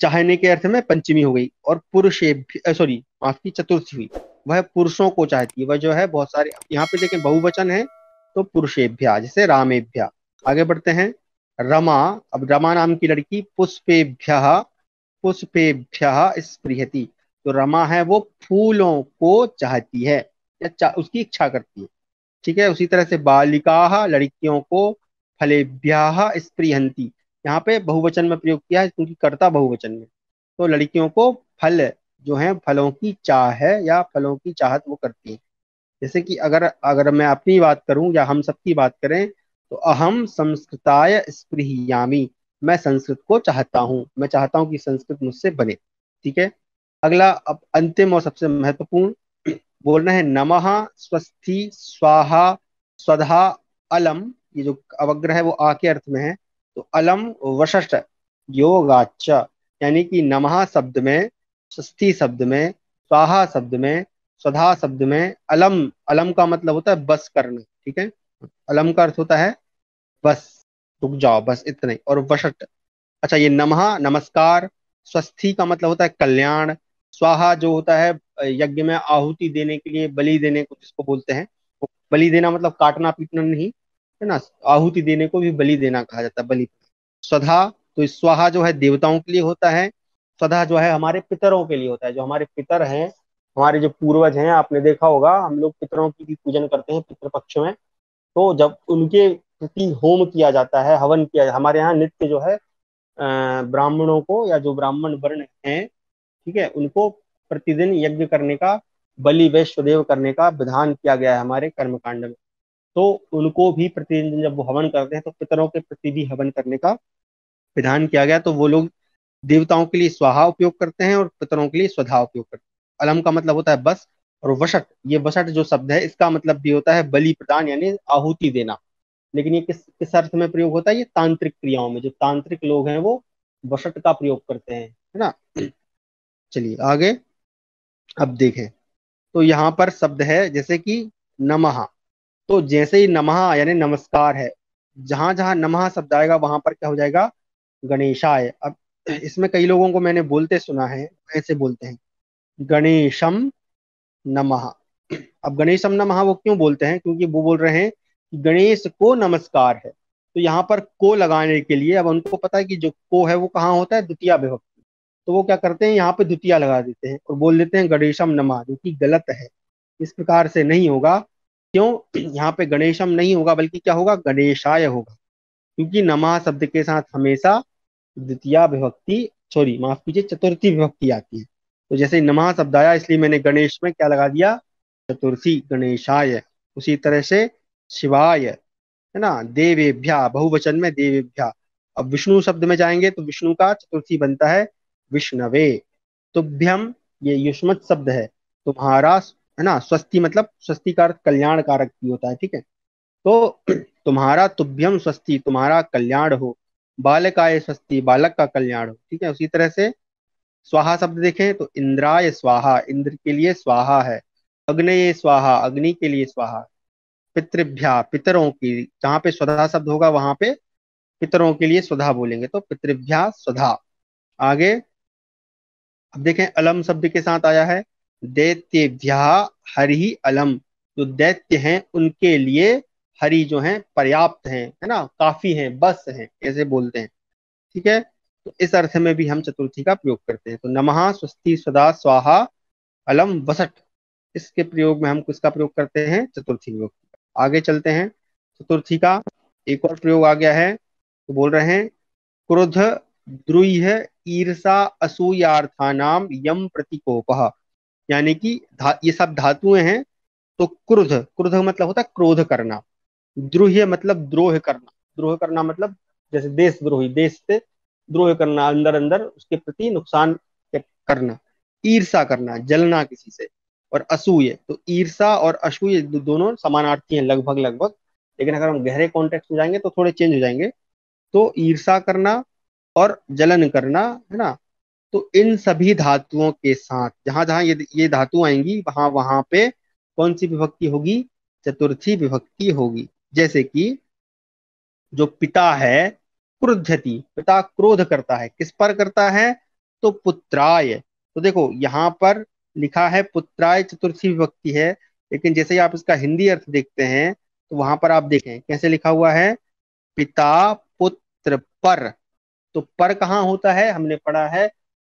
चाहने के अर्थ में पंचमी हो गई, और पुरुषेभ्य, सॉरी माफ की, चतुर्थी हुई। वह पुरुषों को चाहती है, वह जो है बहुत सारे, यहाँ पे देखें बहुवचन है, तो पुरुषेभ्या, जैसे रामेभ्या। आगे बढ़ते हैं, रमा। अब रमा नाम की लड़की पुष्पेभ्य, पुष्पेभ्य स्पृहति। तो रमा है वो फूलों को चाहती है, या उसकी इच्छा करती है, ठीक है। उसी तरह से बालिका, लड़कियों को, फलेभ्यः स्पृहन्ति। यहाँ पे बहुवचन में प्रयोग किया है क्योंकि कर्ता बहुवचन में। तो लड़कियों को फल जो है, फलों की चाह है या फलों की चाहत वो करती है। जैसे कि अगर अगर मैं अपनी बात करूं या हम सबकी बात करें, तो अहम संस्कृताय स्पृहयामि, मैं संस्कृत को चाहता हूं, मैं चाहता हूं कि संस्कृत मुझसे बने, ठीक है। अगला, अब अंतिम और सबसे महत्वपूर्ण, बोल रहे हैं नमः, स्वस्ति, स्वाहा, स्वधा, अलम। ये जो अवग्रह है वो आ के अर्थ में है। तो अलम, वशष्ठ, योगाच, यानी कि नमः शब्द में, स्वस्ति शब्द में, स्वाहा शब्द में, स्वधा शब्द में, अलम, अलम का मतलब होता है बस करना, ठीक है। अलम का अर्थ होता है बस, रुक जाओ, बस इतना ही। और वशट, अच्छा ये नमः नमस्कार। स्वस्ति का मतलब होता है कल्याण। स्वाहा जो होता है यज्ञ में आहुति देने के लिए, बलि देने को जिसको बोलते हैं, वो बलि देना मतलब काटना पीटना नहीं, है ना। आहुति देने को भी बलि देना कहा जाता है, बलि। स्वधा, तो स्वाहा जो है देवताओं के लिए होता है। स्वधा जो है हमारे पितरों के लिए होता है, जो हमारे पितर हैं हमारे जो पूर्वज हैं, आपने देखा होगा हम लोग पितरों की भी पूजन करते हैं पितृपक्ष में। तो जब उनके प्रति होम किया जाता है, हवन किया, हमारे यहाँ नित्य जो है ब्राह्मणों को या जो ब्राह्मण वर्ण हैं, ठीक है, उनको प्रतिदिन यज्ञ करने का, बलि वैश्वदेव करने का विधान किया गया है हमारे कर्मकांड में। तो उनको भी प्रतिदिन जब वो हवन करते हैं तो पितरों के प्रति भी हवन करने का विधान किया गया। तो वो लोग देवताओं के लिए स्वाहा उपयोग करते हैं और पितरों के लिए स्वधा उपयोग करते हैं। अलम का मतलब होता है बस, और वशट, ये वशट जो शब्द है इसका मतलब भी होता है बलि प्रदान यानी आहुति देना। लेकिन ये किस किस अर्थ में प्रयोग होता है? ये तांत्रिक क्रियाओं में, जो तांत्रिक लोग हैं वो वशट का प्रयोग करते हैं, है ना। चलिए आगे अब देखें। तो यहाँ पर शब्द है जैसे कि नमः। तो जैसे ही नमः यानी नमस्कार है, जहां जहां नमः शब्द आएगा वहां पर क्या हो जाएगा? गणेशाय। अब इसमें कई लोगों को मैंने बोलते सुना है, ऐसे बोलते हैं गणेशम नमः। अब गणेशम नमः वो क्यों बोलते हैं? क्योंकि वो बोल रहे हैं कि गणेश को नमस्कार है। तो यहाँ पर को लगाने के लिए, अब उनको पता है कि जो को है वो कहाँ होता है? द्वितीया विभक्ति। तो वो क्या करते हैं, यहाँ पे द्वितीया लगा देते हैं और बोल देते हैं गणेशम नमः, जो कि गलत है। इस प्रकार से नहीं होगा। क्यों? यहाँ पे गणेशम नहीं होगा, बल्कि क्या होगा? गणेशाय होगा। क्योंकि नमः शब्द के साथ हमेशा द्वितीया विभक्ति, सॉरी माफ कीजिए, चतुर्थी विभक्ति आती है। तो जैसे ही नमः शब्द आया, इसलिए मैंने गणेश में क्या लगा दिया? चतुर्थी, गणेशाय। उसी तरह से शिवाय, है ना, देवेभ्या, बहुवचन में देवेभ्या। अब विष्णु शब्द में जाएंगे तो विष्णु का चतुर्थी बनता है विष्णवे। तुभ्यम, ये युष्मत शब्द है, तुम्हारा, है ना। स्वस्ति मतलब स्वस्ति का अर्थ कल्याण कारक भी होता है, ठीक है। तो तुम्हारा, तुभ्यम स्वस्ति, तुम्हारा कल्याण हो। बालकाय स्वस्ति, बालक का कल्याण हो, ठीक है। उसी तरह से स्वाहा शब्द देखें तो इंद्राय स्वाहा, इंद्र के लिए स्वाहा है। अग्नये स्वाहा, अग्नि के लिए स्वाहा। पितृभ्या, पितरों की, जहां पे स्वधा शब्द होगा वहां पे पितरों के लिए स्वधा बोलेंगे, तो पितृभ्या स्वधा। आगे अब देखें, अलम शब्द के साथ आया है दैत्यभ्या हरि अलम। जो दैत्य हैं उनके लिए हरि जो है पर्याप्त है ना, काफी है, बस है, ऐसे बोलते हैं, ठीक है। तो इस अर्थ में भी हम चतुर्थी का प्रयोग करते हैं। तो नमः, स्वस्ति, सदा, स्वाहा, अलम, वसट, इसके प्रयोग में हम किसका प्रयोग करते हैं? चतुर्थी विभक्ति का। आगे चलते हैं। चतुर्थी का एक और प्रयोग आ गया है, तो बोल रहे हैं क्रोध, द्रुह, ईर्षा, असूयार्थानाम यम प्रतीकोपः। यानी कि ये सब धातुएं हैं। तो क्रोध, क्रोध मतलब होता है क्रोध करना। द्रोह मतलब द्रोह करना। द्रोह करना मतलब जैसे देशद्रोही, देश से द्रोह करना, अंदर अंदर उसके प्रति नुकसान करना। ईर्षा करना, जलना किसी से। और असूय, तो ईर्षा और असूय दोनों समानार्थी हैं लगभग लगभग। लेकिन अगर हम गहरे कॉन्टेक्स्ट में जाएंगे तो थोड़े चेंज हो जाएंगे। तो ईर्षा करना और जलन करना, है ना। तो इन सभी धातुओं के साथ जहां जहां ये धातु आएंगी वहां वहां पे कौन सी विभक्ति होगी? चतुर्थी विभक्ति होगी। जैसे कि जो पिता है, क्रुध्यति, पिता क्रोध करता है, किस पर करता है? तो पुत्राय। तो देखो यहाँ पर लिखा है पुत्राय, चतुर्थी विभक्ति है। लेकिन जैसे ही आप इसका हिंदी अर्थ देखते हैं तो वहां पर आप देखें कैसे लिखा हुआ है, पिता पुत्र पर। तो पर कहाँ होता है? हमने पढ़ा है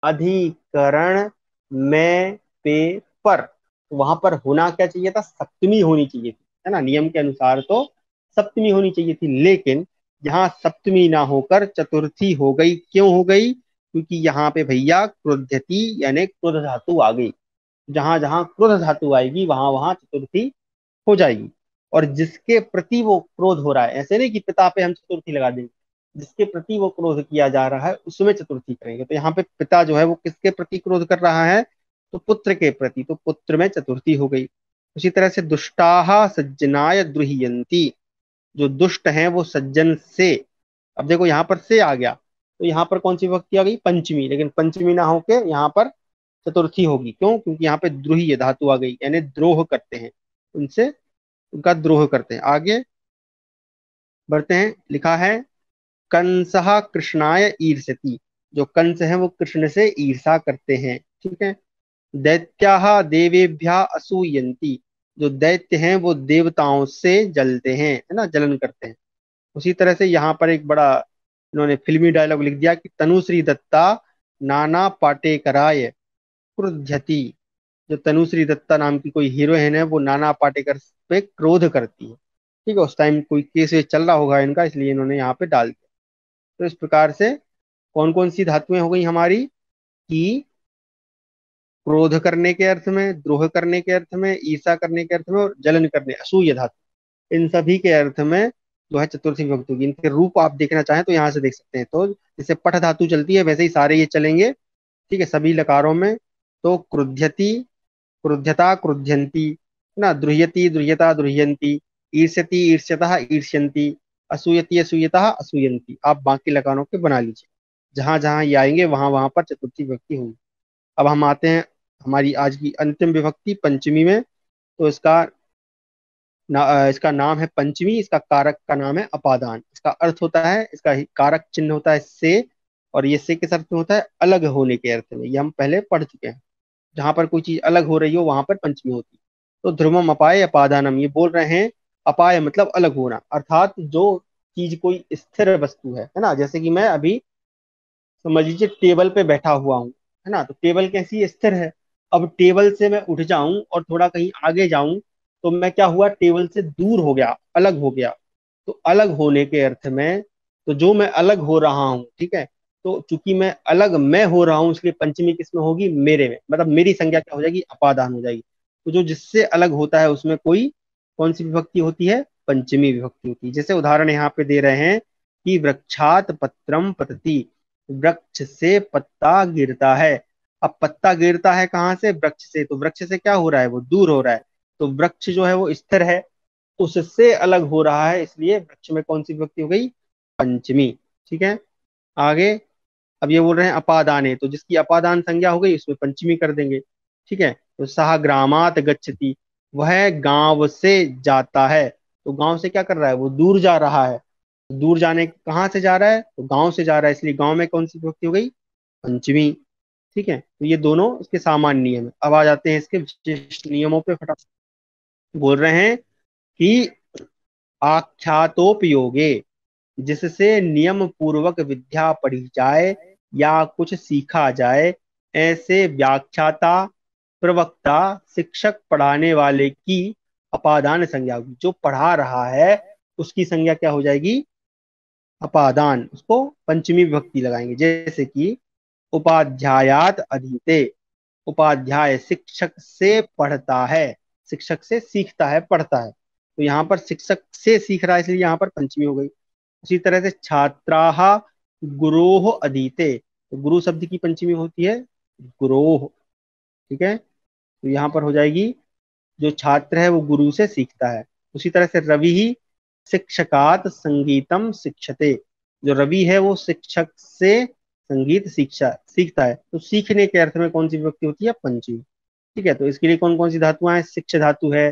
अधिकरण में पे पर। तो वहां पर होना क्या चाहिए था? सप्तमी होनी चाहिए थी, है ना। नियम के अनुसार तो सप्तमी होनी चाहिए थी, लेकिन यहाँ सप्तमी ना होकर चतुर्थी हो गई। क्यों हो गई? क्योंकि यहाँ पे भैया क्रोध्यति यानी क्रोध धातु आ गई। जहां जहां क्रोध धातु आएगी वहां वहां चतुर्थी हो जाएगी। और जिसके प्रति वो क्रोध हो रहा है, ऐसे नहीं कि पिता पे हम चतुर्थी लगा देंगे, जिसके प्रति वो क्रोध किया जा रहा है उसमें चतुर्थी करेंगे। तो यहाँ पे पिता जो है वो किसके प्रति क्रोध कर रहा है? तो पुत्र के प्रति, तो पुत्र में चतुर्थी हो गई। उसी तरह से दुष्टाहा सज्जनाय द्रुह्यंती, जो दुष्ट हैं वो सज्जन से। अब देखो यहाँ पर से आ गया, तो यहाँ पर कौन सी विभक्ति आ गई? पंचमी। लेकिन पंचमी ना होके यहाँ पर चतुर्थी होगी। क्यों? क्योंकि यहाँ पे द्रुह्य धातु आ गई, यानी द्रोह करते हैं उनसे, उनका द्रोह करते हैं। आगे बढ़ते हैं। लिखा है कंसः कृष्णाय ईर्षति। जो कंस है वो कृष्ण से ईर्षा करते हैं, ठीक है। दैत्याः देवेभ्यः असूयन्ति। जो दैत्य हैं वो देवताओं से जलते हैं, है ना, जलन करते हैं। उसी तरह से यहाँ पर एक बड़ा इन्होंने फिल्मी डायलॉग लिख दिया कि तनुश्री दत्ता नाना पाटेकराय क्रुध्यति। जो तनुश्री दत्ता नाम की कोई हीरोइन है वो नाना पाटेकर पे क्रोध करती है। ठीक है, उस टाइम कोई केस वेस चल रहा होगा इनका, इसलिए इन्होंने यहाँ पे डाल दिया। तो इस प्रकार से कौन कौन सी धातुएं हो गई हमारी, कि क्रोध करने के अर्थ में, द्रोह करने के अर्थ में, ईर्षा करने के अर्थ में, और जलन करने, असूय धातु, इन सभी के अर्थ में जो है चतुर्थी विभक्ति होगी। इनके रूप आप देखना चाहें तो यहाँ से देख सकते हैं। तो जैसे पठ धातु चलती है वैसे ही सारे ये चलेंगे। ठीक है, सभी लकारों में। तो क्रुध्यति, क्रुध्यता, क्रुध्यंती, है ना, द्रुह्यति, द्रुह्यता, द्रुह्यंती, ईर्ष्यति, ईर्ष्यतः, ईर्ष्यंती, असूयति, असूयतः, असूयंती। आप बाकी लकारों के बना लीजिए, जहां जहां ये आएंगे वहां वहां पर चतुर्थी विभक्ति होगी। अब हम आते हैं हमारी आज की अंतिम विभक्ति पंचमी में। तो इसका नाम है पंचमी। इसका कारक का नाम है अपादान। इसका अर्थ होता है, इसका कारक चिन्ह होता है से, और ये से किस अर्थ में होता है, अलग होने के अर्थ में। ये हम पहले पढ़ चुके हैं। जहां पर कोई चीज अलग हो रही हो वहां पर पंचमी होती है। तो ध्रुवम अपाय अपादानम, ये बोल रहे हैं अपाय मतलब अलग होना, अर्थात जो चीज कोई स्थिर वस्तु है ना, जैसे कि मैं अभी समझ लीजिए टेबल पे बैठा हुआ हूँ, है ना, तो टेबल कैसी स्थिर है। अब टेबल से मैं उठ जाऊं और थोड़ा कहीं आगे जाऊं, तो मैं क्या हुआ, टेबल से दूर हो गया, अलग हो गया। तो अलग होने के अर्थ में, तो जो मैं अलग हो रहा हूँ, ठीक है, तो चूंकि मैं अलग मैं हो रहा हूँ, इसलिए पंचमी किस में होगी, मेरे में, मतलब मेरी संज्ञा क्या हो जाएगी, अपादान हो जाएगी। तो जो जिससे अलग होता है उसमें कोई कौन सी विभक्ति होती है, पंचमी विभक्ति होती है। जैसे उदाहरण यहाँ पे दे रहे हैं कि वृक्षात पत्रम पतति, वृक्ष से पत्ता गिरता है। अब पत्ता गिरता है कहाँ से, वृक्ष से, तो वृक्ष से क्या हो रहा है, वो दूर हो रहा है। तो वृक्ष जो है वो स्थिर है, उससे अलग हो रहा है, इसलिए वृक्ष में कौन सी विभक्ति हो गई, पंचमी। ठीक है, आगे। अब ये बोल रहे हैं अपादाने, तो जिसकी अपादान संज्ञा हो गई उसमें पंचमी कर देंगे। ठीक है, तो सह ग्रामात गच्छति, वह गांव से जाता है। तो गांव से क्या कर रहा है, वो दूर जा रहा है। दूर जाने कहाँ से जा रहा है, तो गांव से जा रहा है, इसलिए गांव में कौन सी विभक्ति हो गई, पंचमी। ठीक है, तो ये दोनों इसके सामान्य नियम है। अब आ जाते हैं इसके विशिष्ट नियमों पे फटाफट। बोल रहे हैं कि आख्यातोपयोगे, जिससे नियम पूर्वक विद्या पढ़ी जाए या कुछ सीखा जाए, ऐसे व्याख्याता, प्रवक्ता, शिक्षक, पढ़ाने वाले की अपादान संज्ञा होगी। जो पढ़ा रहा है उसकी संज्ञा क्या हो जाएगी, अपादान, उसको पंचमी विभक्ति लगाएंगे। जैसे कि उपाध्यायात अधीते, उपाध्याय शिक्षक से पढ़ता है, शिक्षक से सीखता है, पढ़ता है। तो यहाँ पर शिक्षक से सीख रहा है, इसलिए यहाँ पर पंचमी हो गई। उसी तरह से छात्राः गुरोः अधीते, तो गुरु शब्द की पंचमी होती है गुरोः। ठीक है, तो यहाँ पर हो जाएगी, जो छात्र है वो गुरु से सीखता है। उसी तरह से रवि ही शिक्षकात संगीतम शिक्षते, जो रवि है वो शिक्षक से संगीत शिक्षा सीखता है। तो सीखने के अर्थ में कौन सी विभक्ति होती है, पंचमी। ठीक है, तो इसके लिए कौन कौन सी धातुआं हैं, शिक्ष धातु है,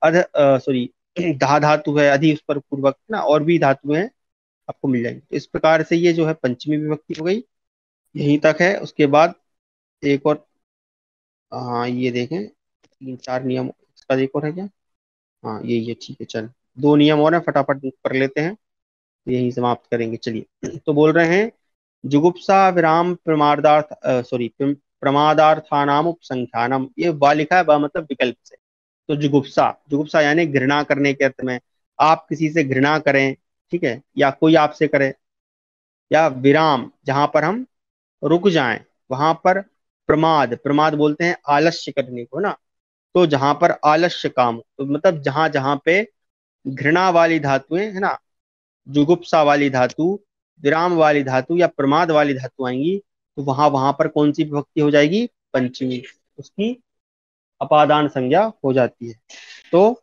अध सॉरी धा धातु है, अधि उस पर पूर्वक ना, और भी धातुएं हैं, आपको मिल जाएंगी। तो इस प्रकार से ये जो है पंचमी विभक्ति हो गई, यहीं तक है। उसके बाद एक और, हाँ ये देखें, तीन चार नियम, इसका एक और है क्या, हाँ ये ठीक है, चल दो नियम और हैं, फटाफट कर लेते हैं, यही समाप्त करेंगे। चलिए, तो बोल रहे हैं जुगुप्सा विराम प्रमादार्थ, सॉरी प्रमादार्थानाम उपसंख्यानम, ये वा लिखा है, वा मतलब विकल्प से। तो जुगुप्सा, जुगुप्सा यानी घृणा करने के अर्थ में, आप किसी से घृणा करें, ठीक है, या कोई आपसे करे। या विराम, जहां पर हम रुक जाएं, वहां पर प्रमाद, प्रमाद बोलते हैं आलस्य करने को ना। तो जहां पर आलस्य काम, तो मतलब जहां जहां पे घृणा वाली धातुएं है ना, जुगुप्सा वाली धातु, विराम वाली धातु या प्रमाद वाली धातु आएंगी, तो वहां वहां पर कौन सी विभक्ति हो जाएगी, पंचमी, उसकी अपादान संज्ञा हो जाती है। तो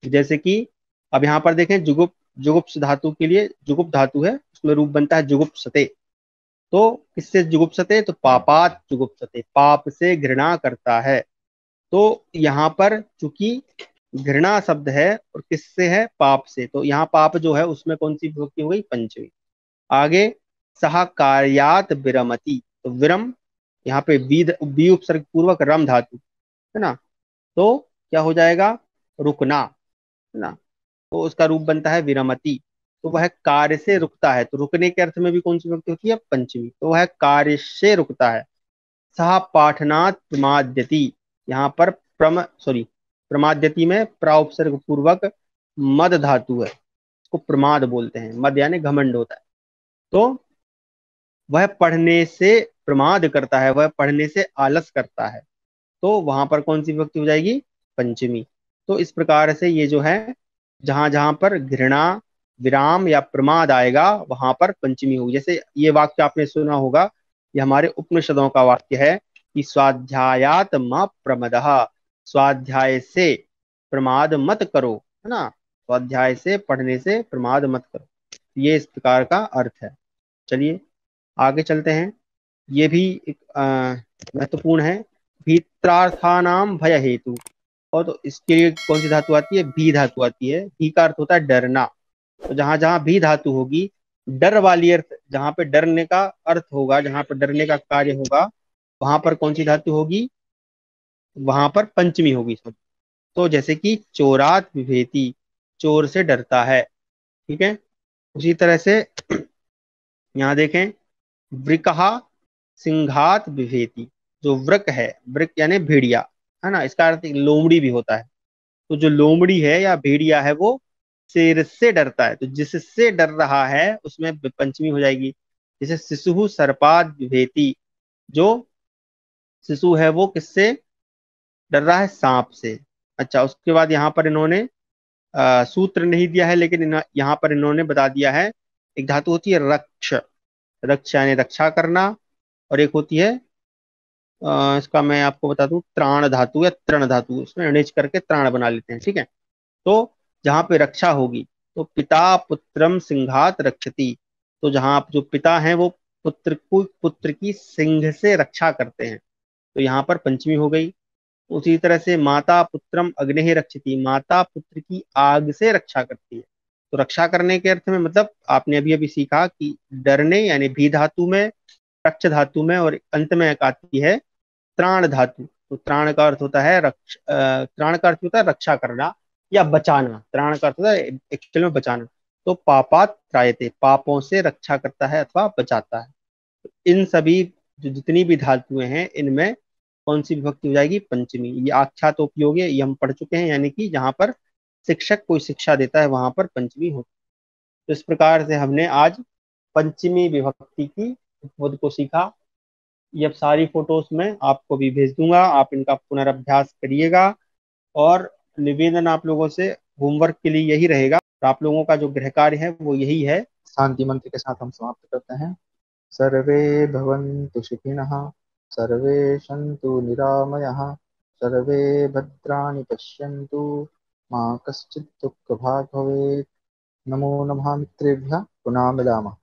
जैसे कि अब यहाँ पर देखें, जुगुप्स धातु के लिए, जुगुप धातु है उसमें रूप बनता है जुगुप्सते। तो किससे जुगुप्सते, तो पापात जुगुप्सते, पाप से घृणा करता है। तो यहाँ पर चूंकि घृणा शब्द है और किससे है, पाप से, तो यहाँ पाप जो है उसमें कौन सी विभक्ति हो गई, पंचमी। आगे, सह कार्यात विरमति, तो विरम, यहाँ पे बी उपसर्ग पूर्वक रम धातु, है ना, तो क्या हो जाएगा, रुकना, है ना, तो उसका रूप बनता है विरमति। तो वह कार्य से रुकता है, तो रुकने के अर्थ में भी कौन सी विभक्ति होती है, पंचमी, तो वह कार्य से रुकता है। सह पाठनात् प्रमाद्यति, यहाँ पर प्रमाद्यति में प्राउपसर्ग पूर्वक मद धातु है, इसको प्रमाद बोलते हैं। मद यानी घमंड होता है। तो वह पढ़ने से प्रमाद करता है, वह पढ़ने से आलस करता है, तो वहां पर कौन सी विभक्ति हो जाएगी? पंचमी। तो इस प्रकार से ये जो है, जहां जहां पर घृणा, विराम या प्रमाद आएगा वहां पर पंचमी होगी। जैसे ये वाक्य आपने सुना होगा, ये हमारे उपनिषदों का वाक्य है कि स्वाध्यायात मा प्रमदः, स्वाध्याय से प्रमाद मत करो, है ना। स्वाध्याय से, पढ़ने से प्रमाद मत करो, ये इस प्रकार का अर्थ है। चलिए आगे चलते हैं। ये भी एक महत्वपूर्ण है। भीत्रार्थानाम भय हेतु, और तो इसके लिए कौन सी धातु आती है? भी धातु आती है। भी का अर्थ होता है डरना। तो जहां जहां भी धातु होगी, डर वाली अर्थ, जहां पे डरने का अर्थ होगा, जहां पर डरने का कार्य होगा, वहां पर कौन सी धातु होगी? वहां पर पंचमी होगी। तो जैसे कि चोरात विभेति, चोर से डरता है, ठीक है। उसी तरह से यहाँ देखें, वृकहा सिंघात विभेति, जो वृक है, वृक यानी भेड़िया, है ना, इसका अर्थ एक लोमड़ी भी होता है। तो जो लोमड़ी है या भेड़िया है वो शेर से डरता है, तो जिससे डर रहा है उसमें पंचमी हो जाएगी। जैसे शिशु सर्पाद विभेति, जो शिशु है वो किससे डर रहा है? सांप से। अच्छा, उसके बाद यहाँ पर इन्होंने सूत्र नहीं दिया है, लेकिन यहाँ पर इन्होंने बता दिया है। एक धातु होती है रक्ष, रक्ष यानी रक्षा करना, और एक होती है इसका मैं आपको बता दूं, त्राण धातु या तृण धातु, उसमें ऋणिज करके त्राण बना लेते हैं, ठीक है। तो जहां पे रक्षा होगी, तो पिता पुत्रम सिंघात रक्षति, तो जहां जो पिता हैं वो पुत्र की सिंह से रक्षा करते हैं, तो यहाँ पर पंचमी हो गई। उसी तरह से माता पुत्रम अग्नि रक्षति, माता पुत्र की आग से रक्षा करती है। तो रक्षा करने के अर्थ में मतलब आपने अभी अभी सीखा कि डरने यानी भी धातु में, रक्ष धातु में, और अंत में एक आती है त्राण धातु। तो त्राण का अर्थ होता है त्राण का अर्थ होता है रक्षा करना या बचाना। त्राण का अर्थ होता है एक्चुअल में बचाना। तो पापात त्रायते, पापों से रक्षा करता है अथवा बचाता है। इन सभी जो जितनी भी धातुएं हैं इनमें कौन सी विभक्ति हो जाएगी? पंचमी। ये आख्यात उपयोगी, ये हम पढ़ चुके हैं, यानी कि जहां पर शिक्षक कोई शिक्षा देता है वहां पर पंचमी होती है। तो इस प्रकार से हमने आज पंचमी विभक्ति की उपपद को सीखा। ये अब सारी फोटोज मैं आपको भी भेज दूंगा, आप इनका पुनरअभ्यास करिएगा। और निवेदन आप लोगों से होमवर्क के लिए यही रहेगा, और आप लोगों का जो गृह कार्य है वो यही है। शांति मंत्र के साथ हम समाप्त करते हैं। सर्वे भवन्तु सुखिनः, सर्वे सन्तु निरामयाः, सर्वे भद्राणि पश्यन्तु, मा कश्चित् दुःखभाग् भवेत्। नमो नमः मित्रेभ्यः, पुनः मिलामः।